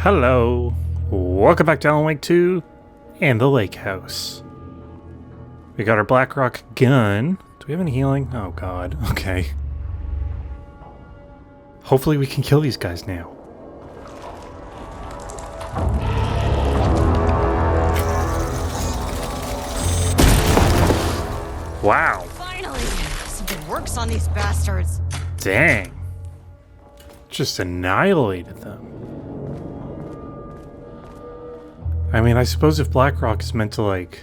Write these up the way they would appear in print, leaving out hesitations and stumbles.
Hello, welcome back to Alan Wake 2 and the Lake House. We got our Blackrock gun. Do we have any healing? Oh god, okay. Hopefully we can kill these guys now. Wow. Finally! Something works on these bastards. Dang. Just annihilated them. I mean, I suppose if Blackrock is meant to, like,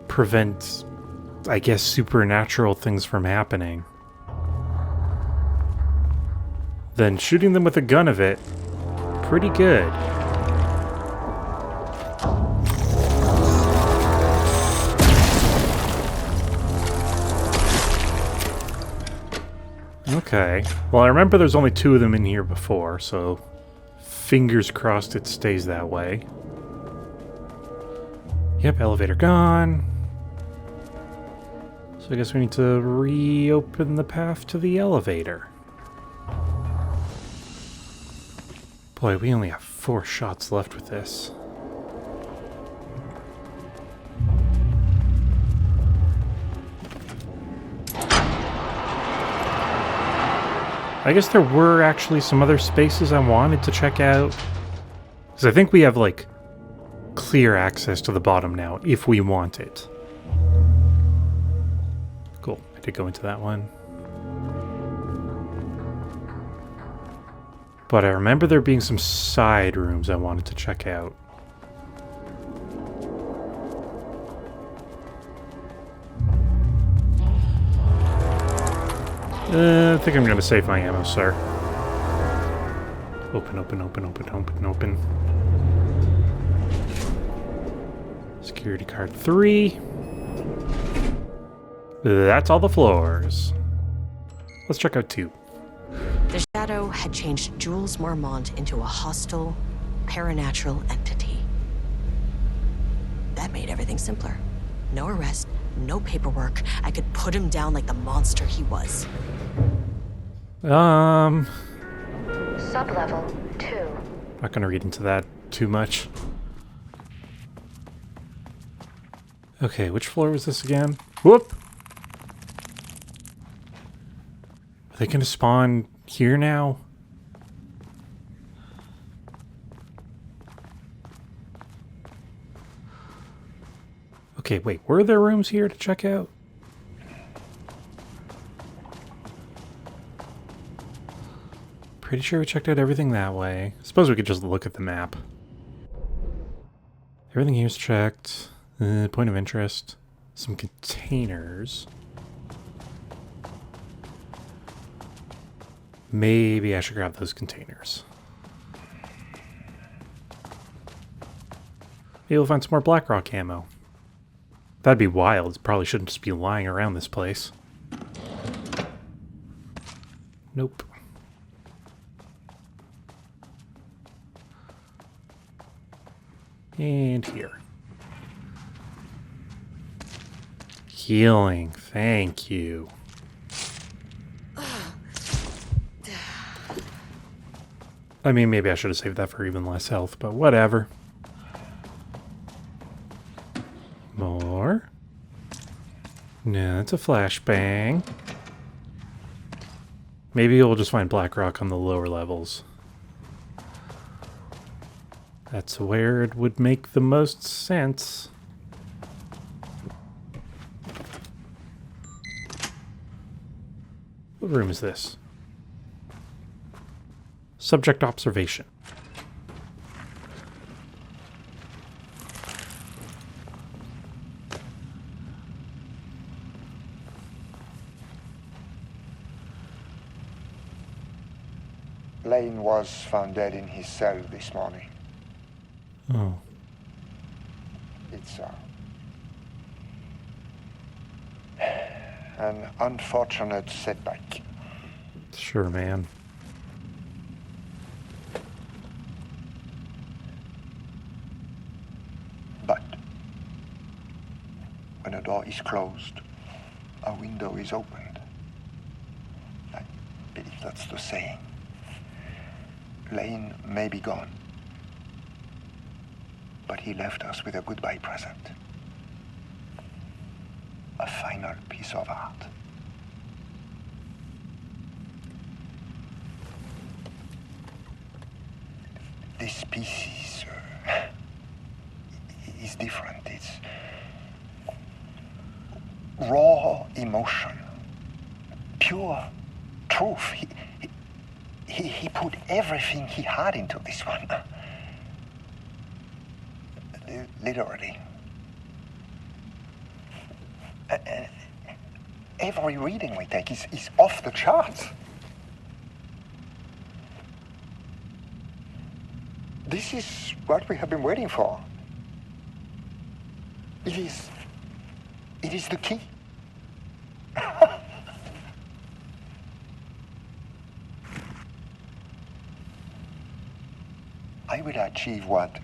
prevent, I guess, supernatural things from happening, then shooting them with a gun of it, pretty good. Okay. Well, I remember there's only 2 of them in here before, so fingers crossed it stays that way. Yep, elevator gone. So I guess we need to reopen the path to the elevator. Boy, we only have 4 shots left with this. I guess there were actually some other spaces I wanted to check out. Because I think we have, like, clear access to the bottom now, if we want it. Cool, I did go into that one. But I remember there being some side rooms I wanted to check out. I think I'm gonna save my ammo, sir. Open, open, open, open, open, open. Security card 3. That's all the floors. Let's check out 2. The Shadow had changed Jules Marmont into a hostile, paranatural entity. That made everything simpler. No arrest, no paperwork. I could put him down like the monster he was. Sublevel 2. Not gonna read into that too much. Okay, which floor was this again? Whoop! Are they gonna spawn here now? Okay, wait, were there rooms here to check out? Pretty sure we checked out everything that way. Suppose we could just look at the map. Everything here's checked. Point of interest. Some containers. Maybe I should grab those containers. Maybe we'll find some more Blackrock ammo. That'd be wild. It probably shouldn't just be lying around this place. Nope. And here. Healing. Thank you. I mean, maybe I should have saved that for even less health, but whatever. More. No, it's a flashbang. Maybe we'll just find Blackrock on the lower levels. That's where it would make the most sense. What room is this? Subject observation. Lane was found dead in his cell this morning. Oh. It's an unfortunate setback. Sure, man. But when a door is closed, a window is opened. I believe that's the saying. Lane may be gone, but he left us with a goodbye present. A final piece of art. This species is different. It's raw emotion, pure truth. He put everything he had into this one. Literally. Every reading we take is off the charts. This is what we have been waiting for. It is the key. I will achieve what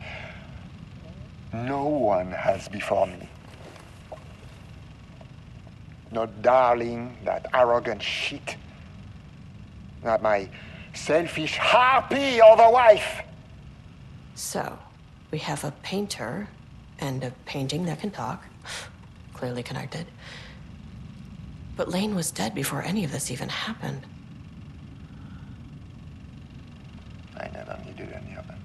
no one has before me. Not darling, that arrogant shit. Not my selfish harpy or the wife. So, we have a painter and a painting that can talk. Clearly connected. But Lane was dead before any of this even happened. I never needed any of them.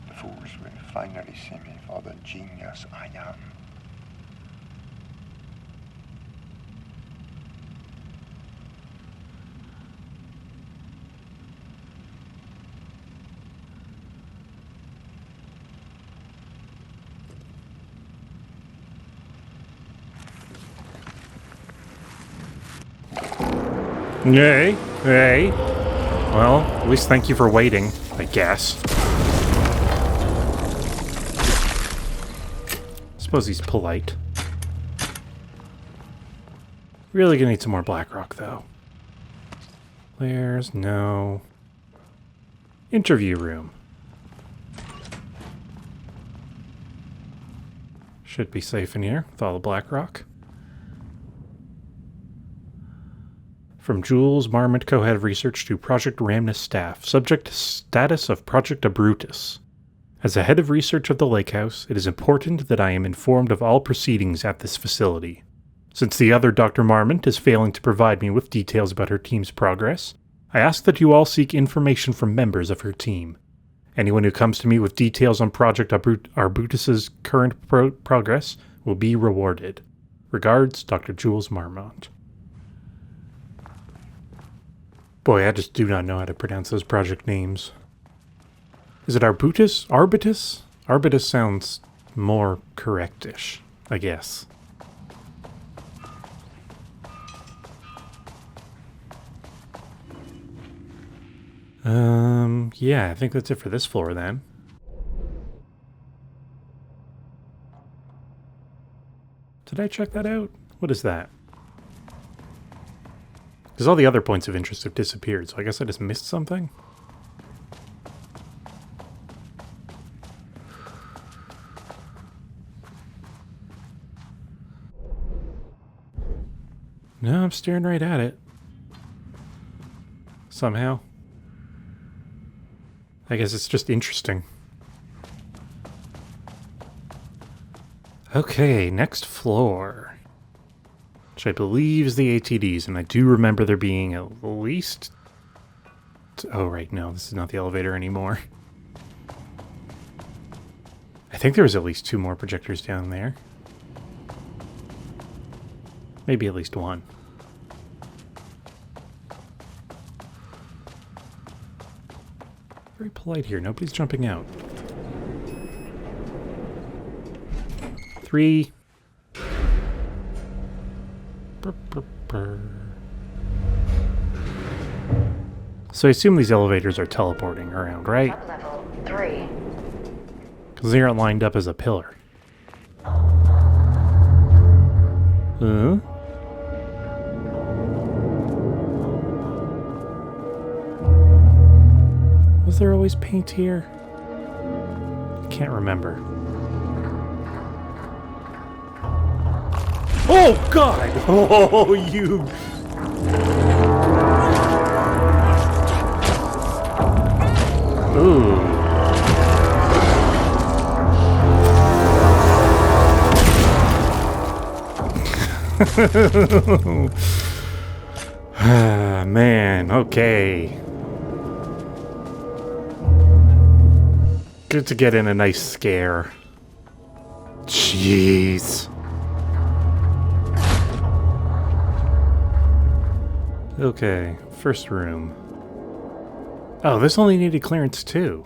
The fools will finally see me for the genius I am. Yay. Hey. Well, at least thank you for waiting, I guess. Suppose he's polite. Really gonna need some more Blackrock, though. There's no... interview room. Should be safe in here with all the Blackrock. From Jules Marmont, co-head of research, to Project Ramnus staff. Subject to status of Project Abruptus. As the head of research of the Lake House, it is important that I am informed of all proceedings at this facility. Since the other Dr. Marmont is failing to provide me with details about her team's progress, I ask that you all seek information from members of her team. Anyone who comes to me with details on Project Arbutus's current progress will be rewarded. Regards, Dr. Jules Marmont. Boy, I just do not know how to pronounce those project names. Is it Arbutus? Arbutus? Arbutus sounds more correctish, I guess. Yeah, I think that's it for this floor then. Did I check that out? What is that? Because all the other points of interest have disappeared, so I guess I just missed something? No, I'm staring right at it. Somehow. I guess it's just interesting. Okay, next floor. Which I believe is the ATDs, and I do remember there being at least... Oh, right, no, this is not the elevator anymore. I think there was at least 2 more projectors down there. Maybe at least 1. Very polite here. Nobody's jumping out. 3. Brr, brr, brr. So I assume these elevators are teleporting around, right? Level 3. Because they aren't lined up as a pillar. Was there always paint here? Can't remember. Oh, God! Oh, you... Ooh. Man, okay. Good to get in a nice scare. Jeez. Okay, first room. Oh, this only needed clearance 2.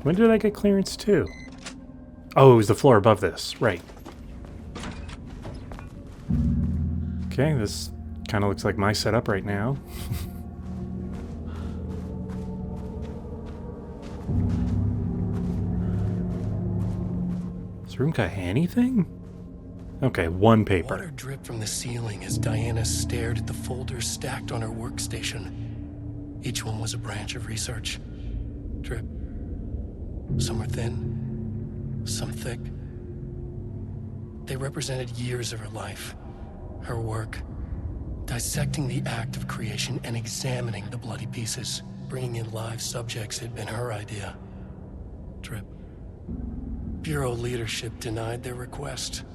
When did I get clearance 2? Oh, it was the floor above this. Right. Okay, this kind of looks like my setup right now. This room got anything? Okay, one paper. Water dripped from the ceiling as Diana stared at the folders stacked on her workstation. Each one was a branch of research. Drip. Some were thin, some thick. They represented years of her life, her work, dissecting the act of creation and examining the bloody pieces. Bringing in live subjects had been her idea. Drip. Bureau leadership denied their request.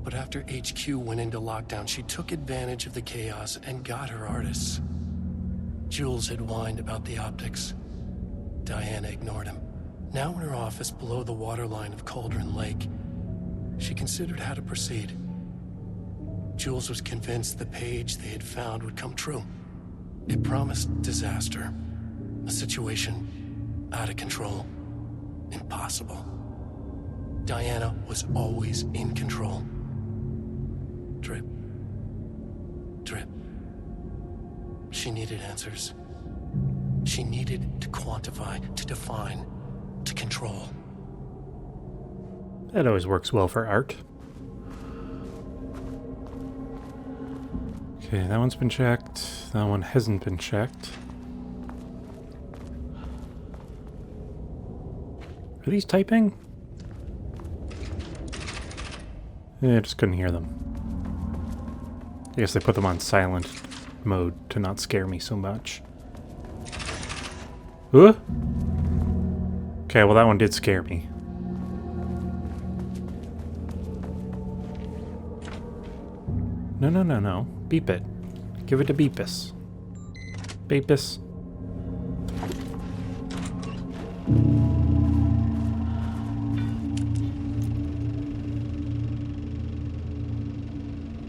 But after HQ went into lockdown, she took advantage of the chaos and got her artists. Jules had whined about the optics. Diana ignored him. Now in her office below the waterline of Cauldron Lake, she considered how to proceed. Jules was convinced the page they had found would come true. It promised disaster. A situation out of control. Impossible. Diana was always in control. Drip. Drip. She needed answers. She needed to quantify, to define, to control. That always works well for art. Okay, that one's been checked. That one hasn't been checked. Are these typing? Yeah, I just couldn't hear them. I guess they put them on silent mode to not scare me so much. Huh? Okay, well that one did scare me. No. Beep it. Give it a beepus. Beepus.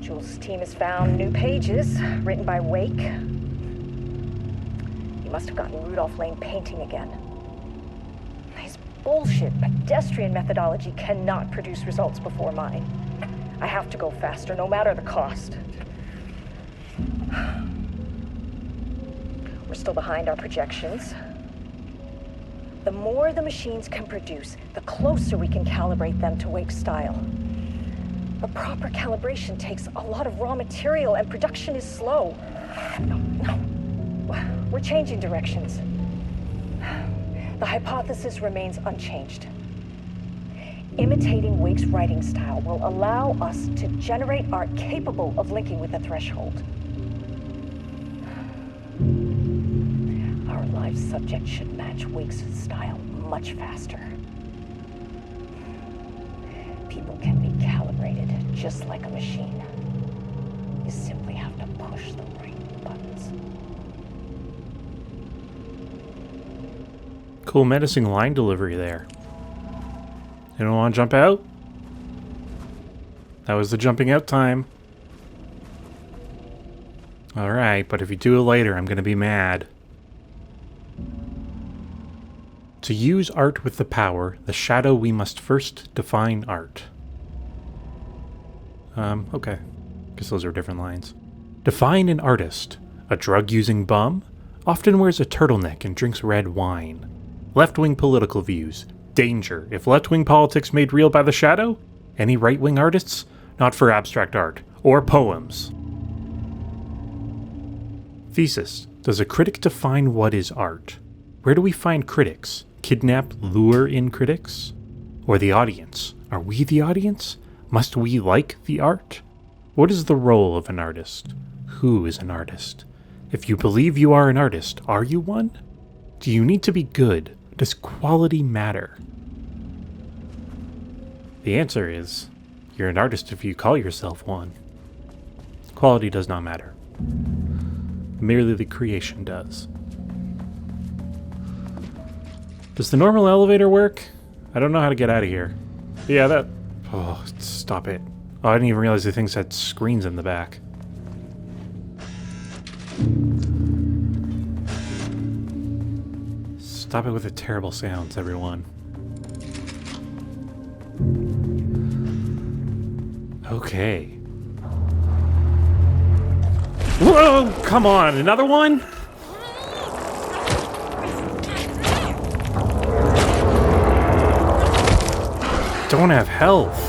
Jules' team has found new pages written by Wake. He must have gotten Rudolph Lane painting again. His bullshit pedestrian methodology cannot produce results before mine. I have to go faster, no matter the cost. We're still behind our projections. The more the machines can produce, the closer we can calibrate them to Wake's style. But proper calibration takes a lot of raw material, and production is slow. No. We're changing directions. The hypothesis remains unchanged. Imitating Wake's writing style will allow us to generate art capable of linking with the threshold. Our live subject should match Wake's style much faster. People can be calibrated just like a machine. You simply have to push the right buttons. Cool menacing line delivery there. Anyone want to jump out? That was the jumping out time. Alright, but if you do it later, I'm going to be mad. To use art with the power, the shadow, we must first define art. Okay. Guess those are different lines. Define an artist. A drug-using bum? Often wears a turtleneck and drinks red wine. Left-wing political views. Danger. If left-wing politics made real by the shadow? Any right-wing artists? Not for abstract art. Or poems. Thesis. Does a critic define what is art? Where do we find critics? Kidnap, lure in critics? Or the audience? Are we the audience? Must we like the art? What is the role of an artist? Who is an artist? If you believe you are an artist, are you one? Do you need to be good? Does quality matter? The answer is, you're an artist if you call yourself one. Quality does not matter. Merely the creation does. Does the normal elevator work? I don't know how to get out of here. Yeah, that... Oh, stop it. Oh, I didn't even realize the things had screens in the back. Stop it with the terrible sounds, everyone. Okay. Whoa! Come on, another one? Don't have health.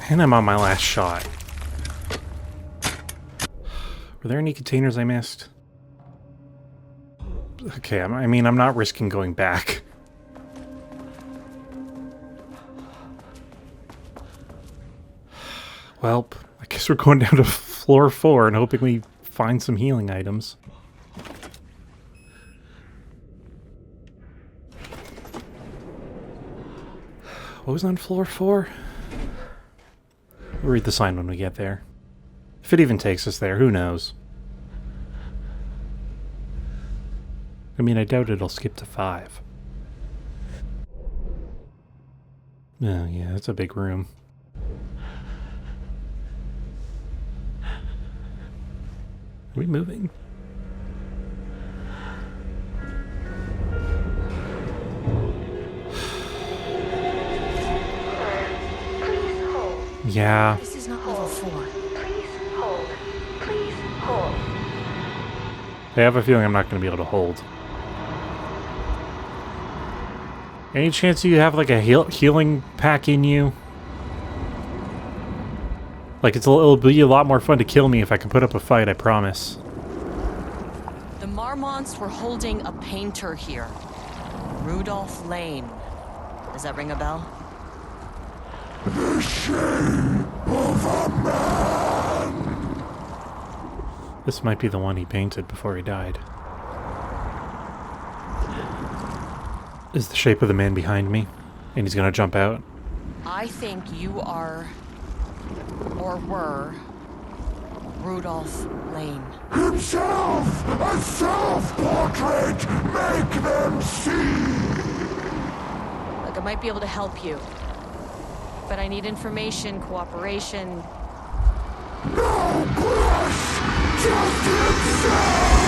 And I'm on my last shot. Were there any containers I missed? Okay, I mean, I'm not risking going back. Well, I guess we're going down to floor 4 and hoping we find some healing items. What was on floor 4? We'll read the sign when we get there. If it even takes us there, who knows? I mean, I doubt it'll skip to 5. Oh, yeah, that's a big room. Are we moving? Yeah. This is not level 4. Please hold. Please hold. I have a feeling I'm not going to be able to hold. Any chance you have like a healing pack in you? Like it'll be a lot more fun to kill me if I can put up a fight, I promise. The Marmonts were holding a painter here. Rudolph Lane. Does that ring a bell? The shame of a man! This might be the one he painted before he died. Is the shape of the man behind me? And he's gonna jump out? I think you are, or were, Rudolph Lane. Himself! A self-portrait! Make them see! Look, I might be able to help you. But I need information, cooperation. No brush! Just himself!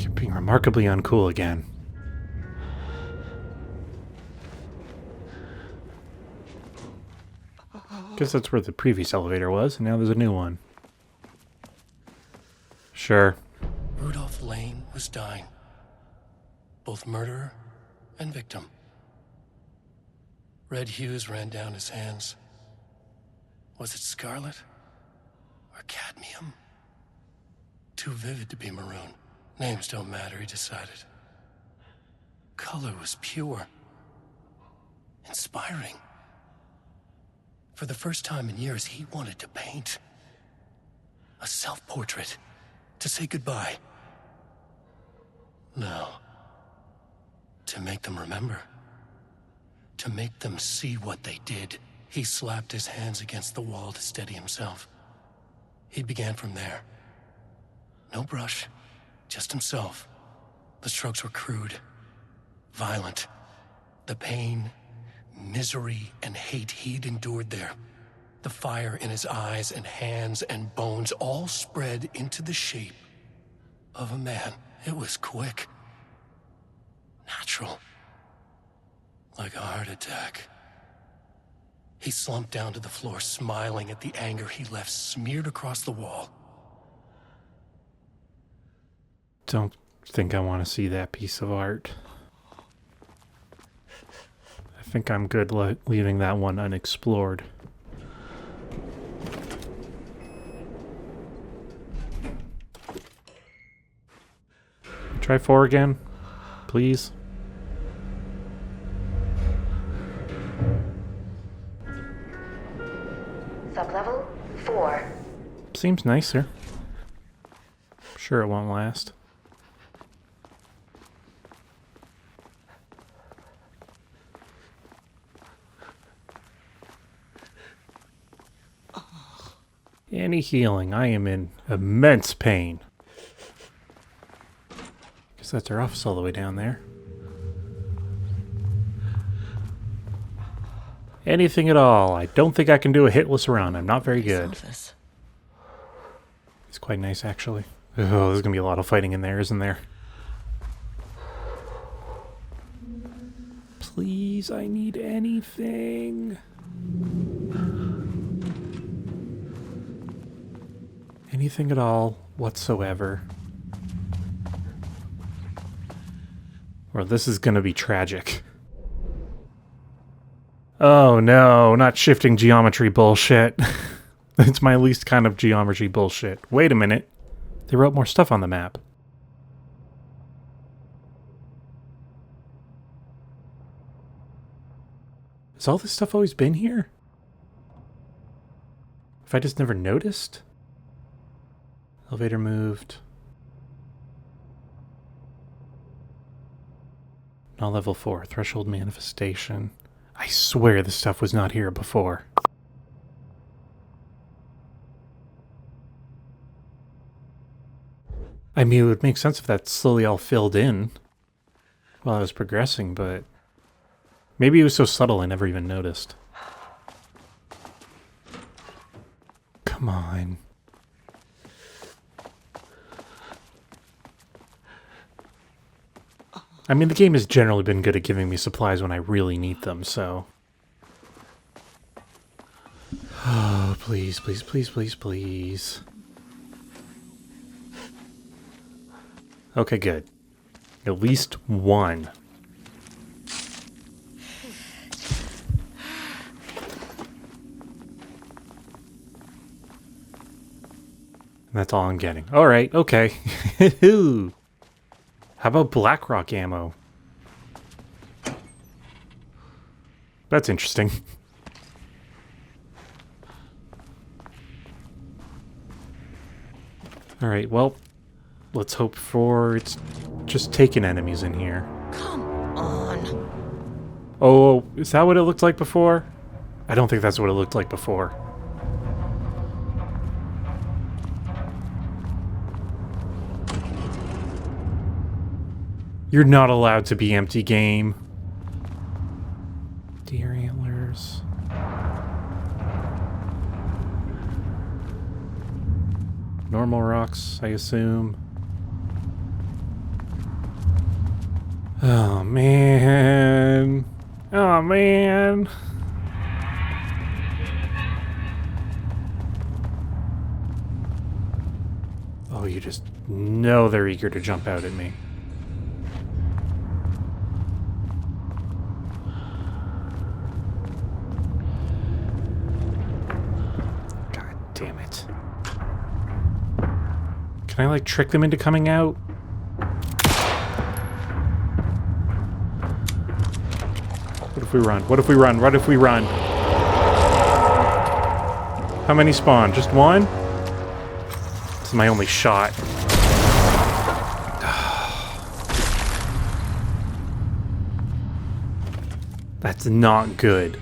You're being remarkably uncool again. Guess that's where the previous elevator was, and now there's a new one. Sure. Rudolph Lane was dying. Both murderer and victim. Red hues ran down his hands. Was it scarlet? Or cadmium? Too vivid to be maroon. Names don't matter, he decided. Color was pure. Inspiring. For the first time in years, he wanted to paint. A self-portrait. To say goodbye. No. To make them remember. To make them see what they did. He slapped his hands against the wall to steady himself. He began from there. No brush, just himself. The strokes were crude, violent. The pain, misery, and hate he'd endured there. The fire in his eyes and hands and bones all spread into the shape of a man. It was quick. Natural. Like a heart attack. He slumped down to the floor, smiling at the anger he left smeared across the wall. Don't think I want to see that piece of art. I think I'm good leaving that one unexplored. Try 4 again, please. Sublevel 4. Seems nicer. Sure, it won't last. Any healing. I am in immense pain. Guess that's our office all the way down there. Anything at all. I don't think I can do a hitless run. I'm not very good. Office. It's quite nice, actually. Oh, there's gonna be a lot of fighting in there, isn't there? Please, I need anything. Anything at all whatsoever. Or this is gonna be tragic. Oh no, not shifting geometry bullshit. It's my least kind of geometry bullshit. Wait a minute. They wrote more stuff on the map. Has all this stuff always been here? Have I just never noticed? Elevator moved. Not level 4. Threshold manifestation. I swear this stuff was not here before. I mean, it would make sense if that slowly all filled in while I was progressing, but maybe it was so subtle I never even noticed. Come on. I mean, the game has generally been good at giving me supplies when I really need them, so... Oh, please, please, please, please, please. Okay, good. At least one. And that's all I'm getting. Alright, okay. How about BlackRock ammo? That's interesting. Alright, well, let's hope for it's just taking enemies in here. Come on. Oh, is that what it looked like before? I don't think that's what it looked like before. You're not allowed to be empty, game. Deer antlers. Normal rocks, I assume. Oh, man. Oh, man. Oh, you just know they're eager to jump out at me. God damn it. Can I, like, trick them into coming out? What if we run? What if we run? What if we run? How many spawn? Just one? This is my only shot. That's not good.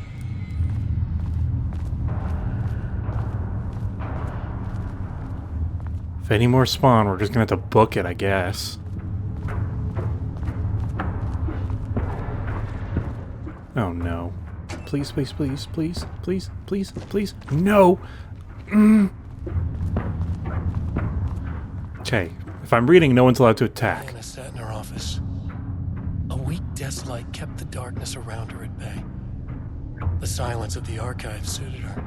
If any more spawn, we're just gonna have to book it, I guess. Oh no. Please, please, please, please, please, please, please. No! Okay, if I'm reading, no one's allowed to attack. Diana sat in her office. A weak desk light kept the darkness around her at bay. The silence of the archive suited her.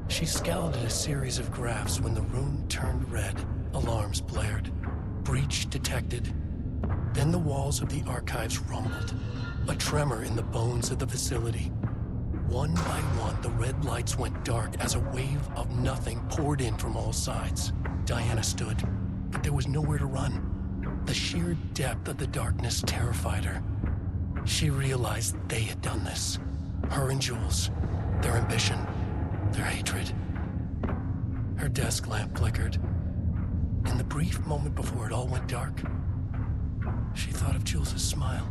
She scowled at a series of graphs when the room turned red. Alarms blared. Breach detected. Then the walls of the archives rumbled. A tremor in the bones of the facility. One by one, the red lights went dark as a wave of nothing poured in from all sides. Diana stood, but there was nowhere to run. The sheer depth of the darkness terrified her. She realized they had done this. Her and Jules, their ambition. their hatred. Her desk lamp flickered. In the brief moment before it all went dark, she thought of Jules's smile.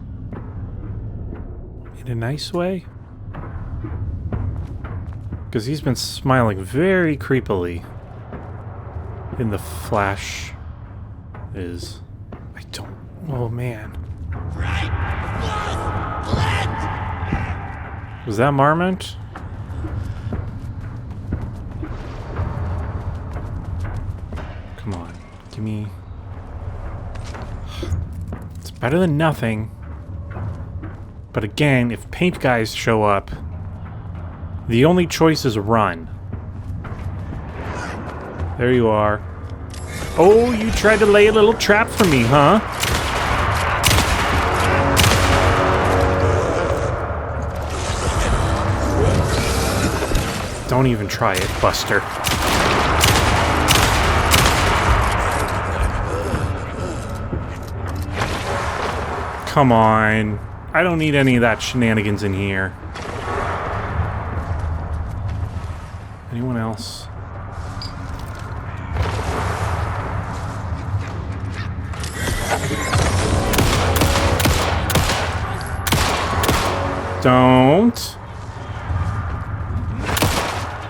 In a nice way? Because he's been smiling very creepily in the flash. Oh man. Was that Marmont? Come on, give me... It's better than nothing. But again, if paint guys show up, the only choice is run. There you are. Oh, you tried to lay a little trap for me, huh? Don't even try it, Buster. Come on. I don't need any of that shenanigans in here. Anyone else? Don't.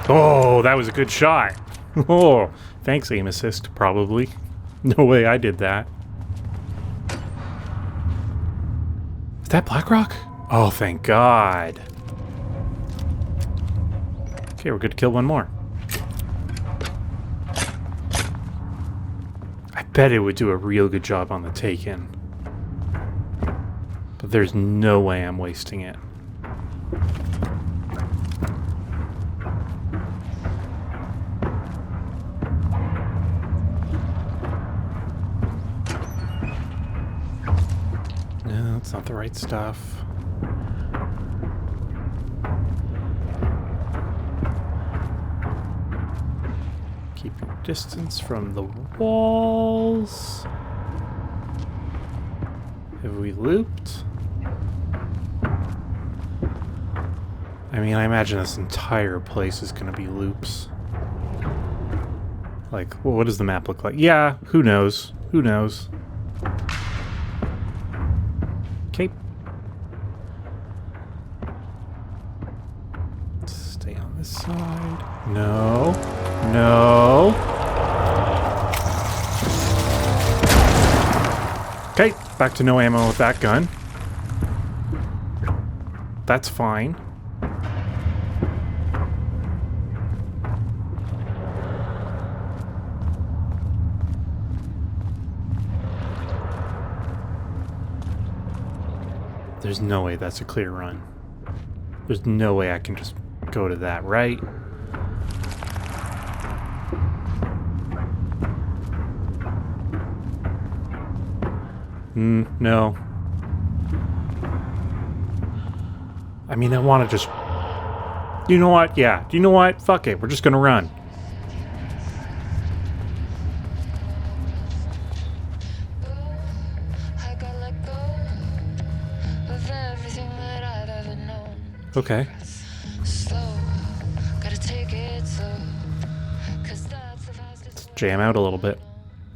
Oh, that was a good shot. Oh, thanks, aim assist, probably. No way I did that. Is that Blackrock? Oh, thank God. Okay, we're good to kill one more. I bet it would do a real good job on the Taken. But there's no way I'm wasting it. No, it's not the right stuff. Keep your distance from the walls. Have we looped? I mean, I imagine this entire place is going to be loops. Like, well, what does the map look like? Yeah, who knows? Who knows? Okay. Stay on this side. No. No. Okay, back to no ammo with that gun. That's fine. There's no way that's a clear run. There's no way I can just go to that, right? No. I mean, I want to just... You know what? Yeah. You know what? Fuck it. We're just gonna run. Okay. Let's jam out a little bit.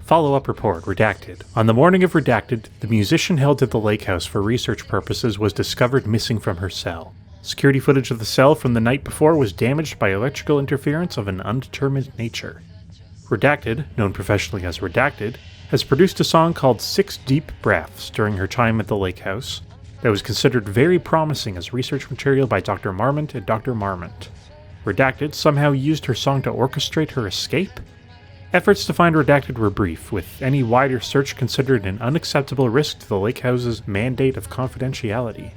Follow-up report, redacted. On the morning of redacted, the musician held at the lake house for research purposes was discovered missing from her cell. Security footage of the cell from the night before was damaged by electrical interference of an undetermined nature. Redacted, known professionally as Redacted, has produced a song called 6 Deep Breaths during her time at the lake house that was considered very promising as research material by Dr. Marmont and Dr. Marmont. Redacted somehow used her song to orchestrate her escape? Efforts to find Redacted were brief, with any wider search considered an unacceptable risk to the lake house's mandate of confidentiality.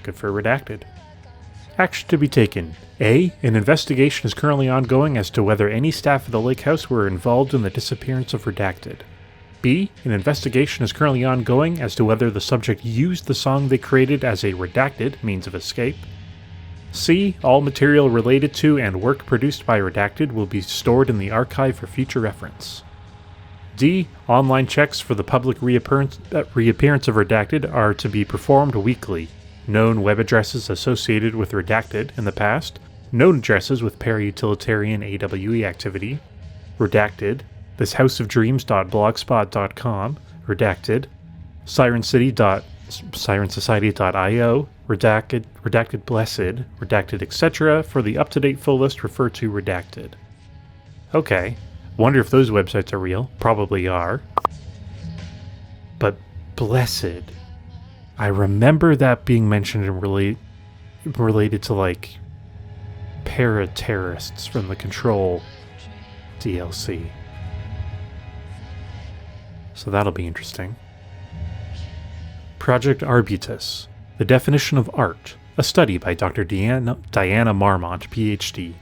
Good for Redacted. Action to be taken. A. An investigation is currently ongoing as to whether any staff of the lake house were involved in the disappearance of Redacted. B. An investigation is currently ongoing as to whether the subject used the song they created as a redacted means of escape. C. All material related to and work produced by Redacted will be stored in the archive for future reference. D. Online checks for the public reappearance of Redacted are to be performed weekly. Known web addresses associated with Redacted in the past known addresses with para-utilitarian AWE activity, redacted, thishouseofdreams.blogspot.com, redacted, sirensociety.io, redacted blessed, redacted etc. For the up-to-date full list, refer to redacted. Okay, wonder if those websites are real. Probably are. But blessed, I remember that being mentioned and related to like para-terrorists from the Control DLC. So that'll be interesting. Project Arbutus, the definition of art, a study by Dr. Diana Marmont, PhD.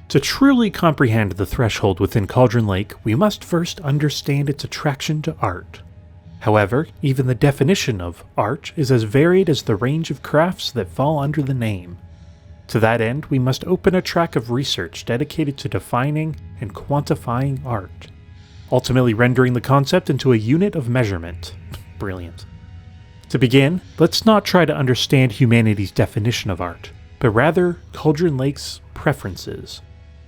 To truly comprehend the threshold within Cauldron Lake, we must first understand its attraction to art. However, even the definition of art is as varied as the range of crafts that fall under the name. To that end, we must open a track of research dedicated to defining and quantifying art, ultimately rendering the concept into a unit of measurement. Brilliant. To begin, let's not try to understand humanity's definition of art, but rather Cauldron Lake's preferences.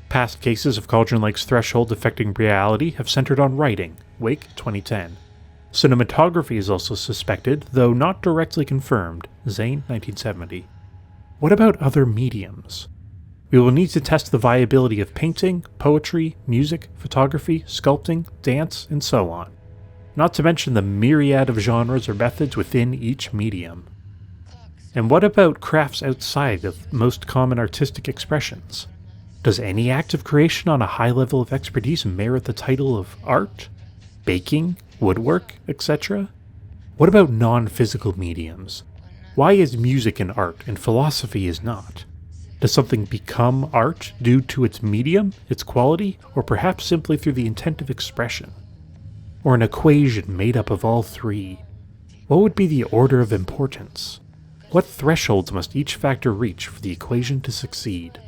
Past cases of Cauldron Lake's threshold affecting reality have centered on writing, Wake 2010. Cinematography is also suspected, though not directly confirmed, Zane 1970. What about other mediums? We will need to test the viability of painting, poetry, music, photography, sculpting, dance, and so on. Not to mention the myriad of genres or methods within each medium. And what about crafts outside of most common artistic expressions? Does any act of creation on a high level of expertise merit the title of art? Baking? Woodwork? Etc.? What about non-physical mediums? Why is music an art and philosophy is not? Does something become art due to its medium, its quality, or perhaps simply through the intent of expression? Or an equation made up of all three? What would be the order of importance? What thresholds must each factor reach for the equation to succeed?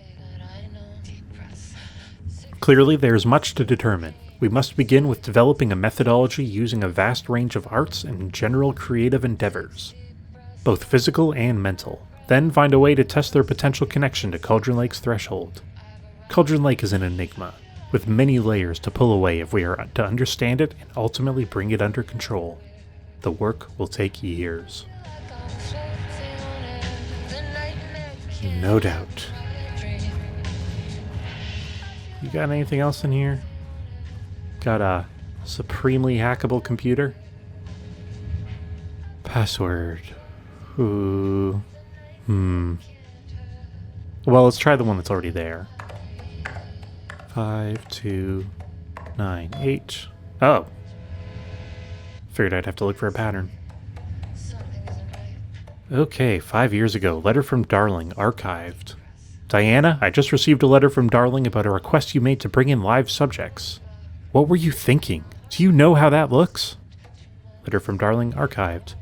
Clearly, there is much to determine. We must begin with developing a methodology using a vast range of arts and general creative endeavors, both physical and mental, then find a way to test their potential connection to Cauldron Lake's threshold. Cauldron Lake is an enigma, with many layers to pull away if we are to understand it and ultimately bring it under control. The work will take years. No doubt. You got anything else in here? Got a supremely hackable computer? Password. Ooh. Well, let's try the one that's already there. 5298. Oh. Figured I'd have to look for a pattern. Okay, 5 years ago. Letter from Darling, archived. Diana, I just received a letter from Darling about a request you made to bring in live subjects. What were you thinking? Do you know how that looks? Letter from Darling, archived.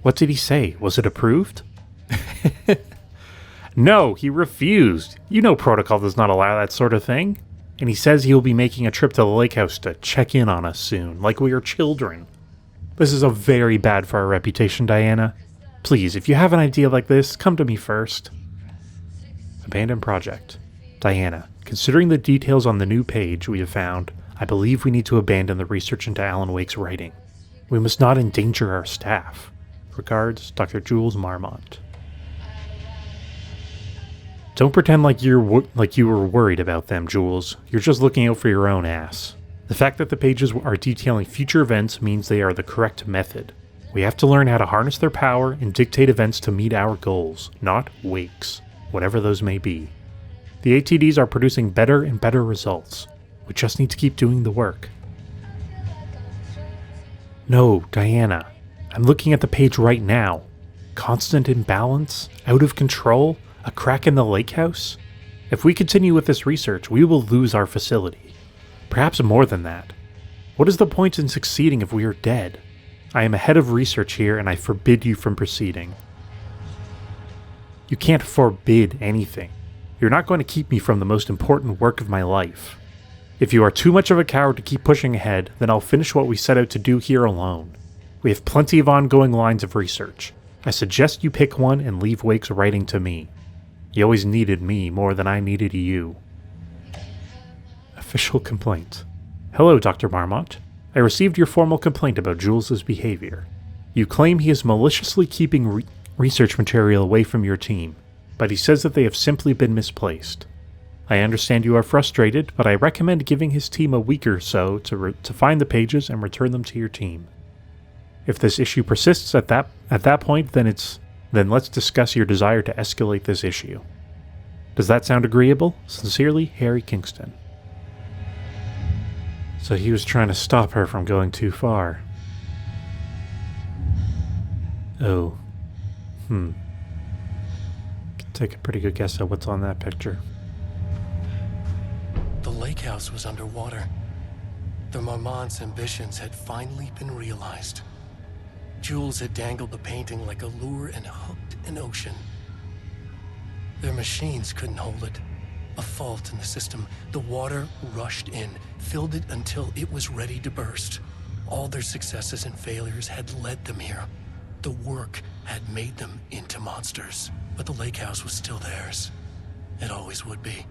What did he say? Was it approved? No, he refused. You know protocol does not allow that sort of thing. And he says he will be making a trip to the lake house to check in on us soon, like we are children. This is a very bad for our reputation, Diana. Please, if you have an idea like this, come to me first. Abandoned project. Diana, considering the details on the new page we have found, I believe we need to abandon the research into Alan Wake's writing. We must not endanger our staff. Regards, Dr. Jules Marmont. Don't pretend like you were worried about them, Jules. You're just looking out for your own ass. The fact that the pages are detailing future events means they are the correct method. We have to learn how to harness their power and dictate events to meet our goals, not Wake's, whatever those may be. The ATDs are producing better and better results. We just need to keep doing the work. No, Diana. I'm looking at the page right now. Constant imbalance? Out of control? A crack in the lake house? If we continue with this research, we will lose our facility. Perhaps more than that. What is the point in succeeding if we are dead? I am a head of research here, and I forbid you from proceeding. You can't forbid anything. You're not going to keep me from the most important work of my life. If you are too much of a coward to keep pushing ahead, then I'll finish what we set out to do here alone. We have plenty of ongoing lines of research. I suggest you pick one and leave Wake's writing to me. You always needed me more than I needed you. Official complaint. Hello, Dr. Marmont. I received your formal complaint about Jules's behavior. You claim he is maliciously keeping research material away from your team, but he says that they have simply been misplaced. I understand you are frustrated, but I recommend giving his team a week or so to find the pages and return them to your team. If this issue persists at that point, then let's discuss your desire to escalate this issue. Does that sound agreeable? Sincerely, Harry Kingston. So he was trying to stop her from going too far. Oh. Take a pretty good guess at what's on that picture. The lake house was underwater. The Marmont's ambitions had finally been realized. Jules had dangled the painting like a lure and hooked an ocean. Their machines couldn't hold it. A fault in the system. The water rushed in, filled it until it was ready to burst. All their successes and failures had led them here. The work had made them into monsters. But the lake house was still theirs. It always would be.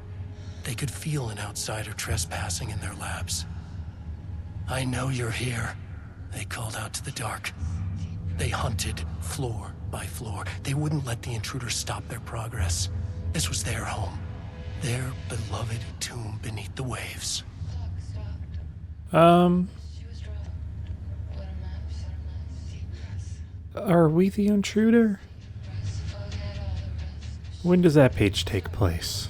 They could feel an outsider trespassing in their labs. I know you're here, they called out to the dark. They hunted floor by floor. They wouldn't let the intruders stop their progress. This was their home. Their beloved tomb beneath the waves. Are we the intruder? When does that page take place?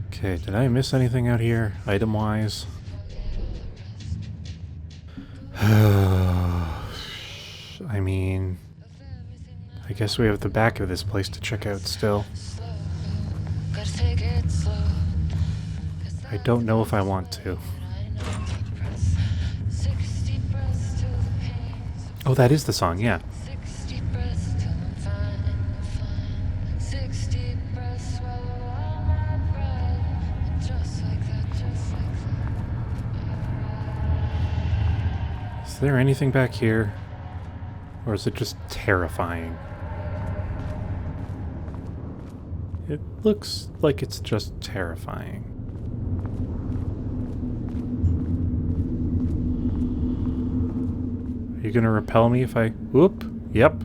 Okay, did I miss anything out here, item-wise? I mean, I guess we have the back of this place to check out still. I don't know if I want to. Oh, that is the song, yeah. Is there anything back here? Or is it just terrifying? It looks like it's just terrifying. Are you gonna repel me if I... Whoop! Yep.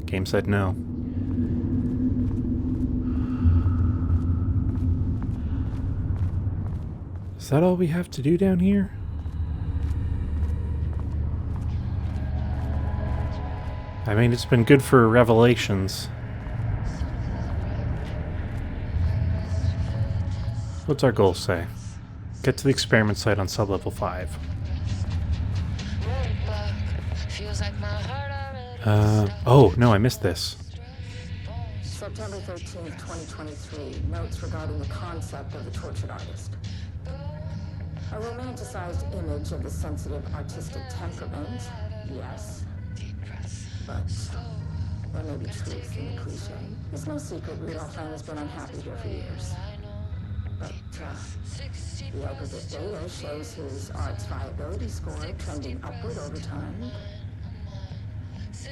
Game said no. Is that all we have to do down here? I mean, it's been good for Revelations. What's our goal say? Get to the experiment site on sublevel 5. Oh, no, I missed this. September 13th, 2023. Notes regarding the concept of the tortured artist. A romanticized image of the sensitive artistic temperament, yes. But there may be truth in the cliche. It's no secret Rudolph Lang has been unhappy here for years. But the opposite data shows his art's viability score trending upward over time.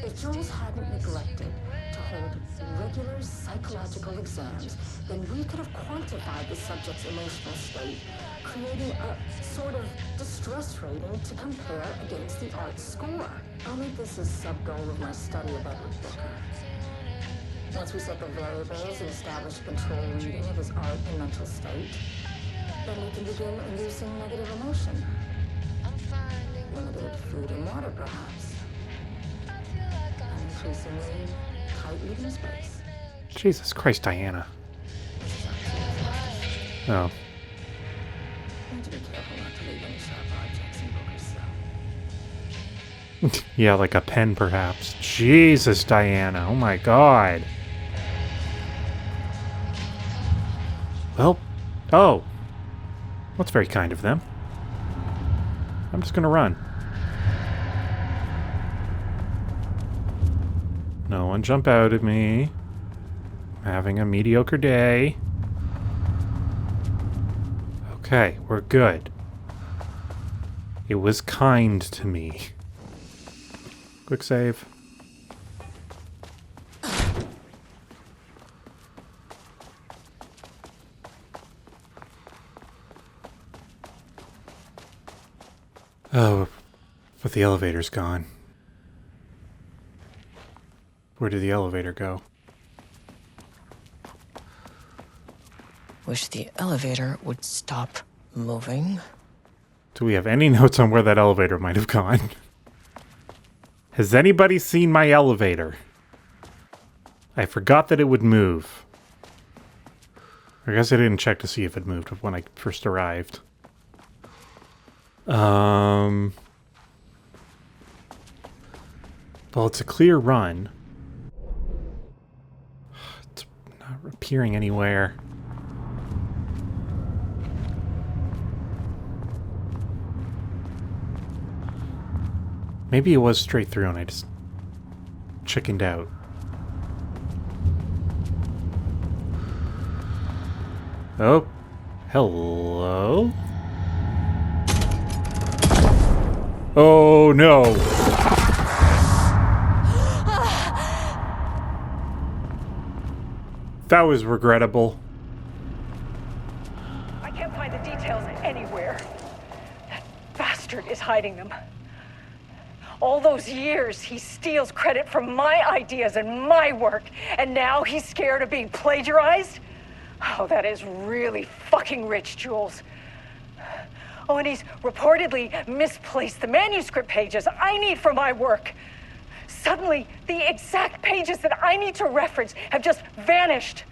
If Jules hadn't neglected to hold regular psychological exams, then we could have quantified the subject's emotional state, creating a sort of distress rating to compare against the art score. I'll make this a sub-goal of my study of Edward Booker. Once we set the variables and establish a control reading of his art and mental state, then we can begin inducing negative emotion. Limited food and water, perhaps. And increasingly tight reading space. Jesus Christ, Diana. Oh. We need to be careful not to leave any sharp objects in Booker's cell. Yeah, like a pen, perhaps. Jesus, Diana. Oh my god. Well, oh. That's very kind of them. I'm just gonna run. No one jump out at me. I'm having a mediocre day. Okay, we're good. It was kind to me. Quick save. Oh, but the elevator's gone. Where did the elevator go? Wish the elevator would stop moving. Do we have any notes on where that elevator might have gone? Has anybody seen my elevator? I forgot that it would move. I guess I didn't check to see if it moved when I first arrived. Well, it's a clear run. It's not appearing anywhere. Maybe it was straight through and I just chickened out. Oh, hello? Oh no! That was regrettable. I can't find the details anywhere. That bastard is hiding them. All those years, he steals credit for my ideas and my work, and now he's scared of being plagiarized? Oh, that is really fucking rich, Jules. Oh, and he's reportedly misplaced the manuscript pages I need for my work. Suddenly, the exact pages that I need to reference have just vanished.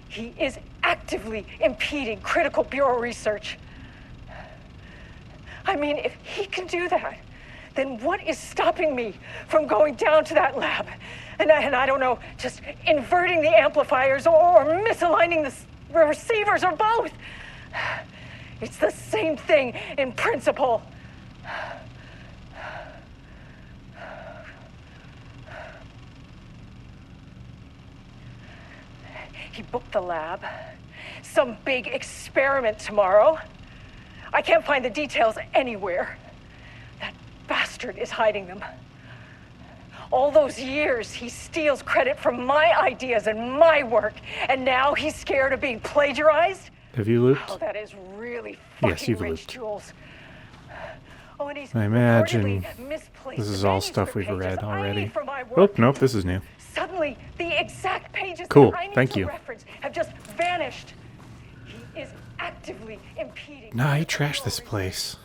He is actively impeding critical bureau research. I mean, if he can do that, then what is stopping me from going down to that lab? And I don't know, just inverting the amplifiers or misaligning the receivers or both. It's the same thing in principle. He booked the lab. Some big experiment tomorrow. I can't find the details anywhere. That bastard is hiding them. All those years, he steals credit for my ideas and my work, and now he's scared of being plagiarized? Have you looped? Oh, that is really fucking Yes, you've rich, looped. Jules. Oh, and he's I imagine reportedly misplaced this is the all stuff we've manuscript read pages I already. need for my Oh, work. nope, this is new. Suddenly, the exact pages Cool, that I need thank to you. reference have just vanished. He is actively impeding. Nah, he trashed this place.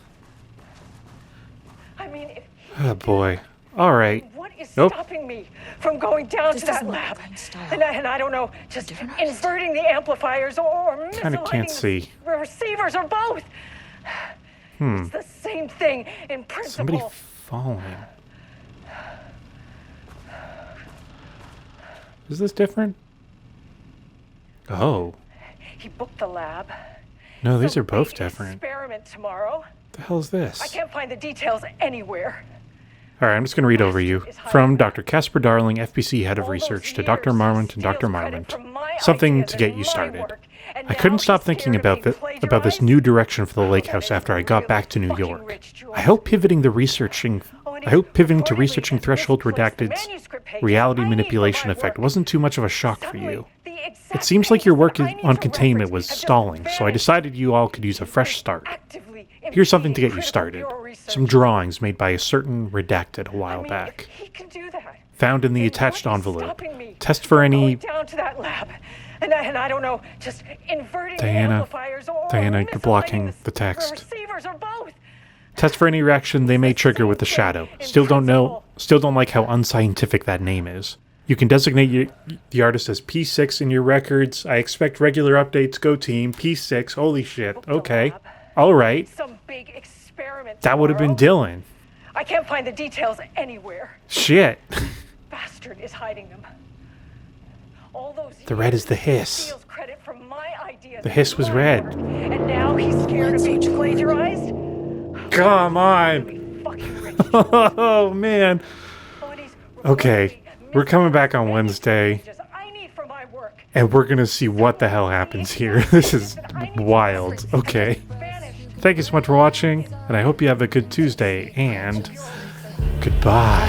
I mean, if Oh boy. Alright. what is Nope. stopping me from going down This to that doesn't look lab? like Glenn's style. And I don't know, just different artist. inverting the amplifiers or Kinda can't misaligning see. the receivers or both. It's the same thing in Somebody principle. falling. Is this different? Oh. He booked the lab. No, these Some are both big different. Experiment tomorrow. What the hell is this? I can't find the details anywhere. Alright, I'm just going to read over you. From Dr. Casper Darling, FBC Head of All those Research, to years, Dr. he Marmont and Dr. steals credit Marmont. from my Something ideas to get and you my started. work, and I now couldn't stop he's thinking scared of about being about this plagiarized? new direction for the lake that house is after I got really back to New fucking York. rich, Jules. I hope pivoting to researching Threshold Reportedly Redacted's misplaced the reality manuscript pages I need manipulation for my effect work. wasn't too much of a shock for Suddenly, you. the It exact seems like your pages work that I need on to containment reference was have just stalling, so I vanished. decided you all could use a fresh start. Actively Here's something to get impeding you critical started. bureau research. Some drawings made by a certain Redacted a while I mean, back. if he can do that, Found in the then attached what is envelope. stopping me Test for from any... going down to that lab? And I don't know, just inverting the Diana, amplifiers or Diana, you're misaligning blocking the text. receivers or both. Test for any reaction they may trigger with the shadow. Still don't like how unscientific that name is. You can designate the artist as P6 in your records. I expect regular updates. Go team. P6. Holy shit. Okay. Alright. Some big experiment. That would have been tomorrow. Dylan. I can't find the details anywhere. Shit. Bastard is hiding them. All those The red years is the he hiss. steals credit from my ideas The hiss and was my red. work, and now he's scared of being plagiarized? Come on. Really fucking rich. Oh, man. Oh, and he's Okay. We're coming back on reportedly Wednesday. pages I need for my work. And we're gonna see what the hell happens here. This is wild. Okay. Vanished. Thank you so much for watching, and I hope you have a good Tuesday, and goodbye.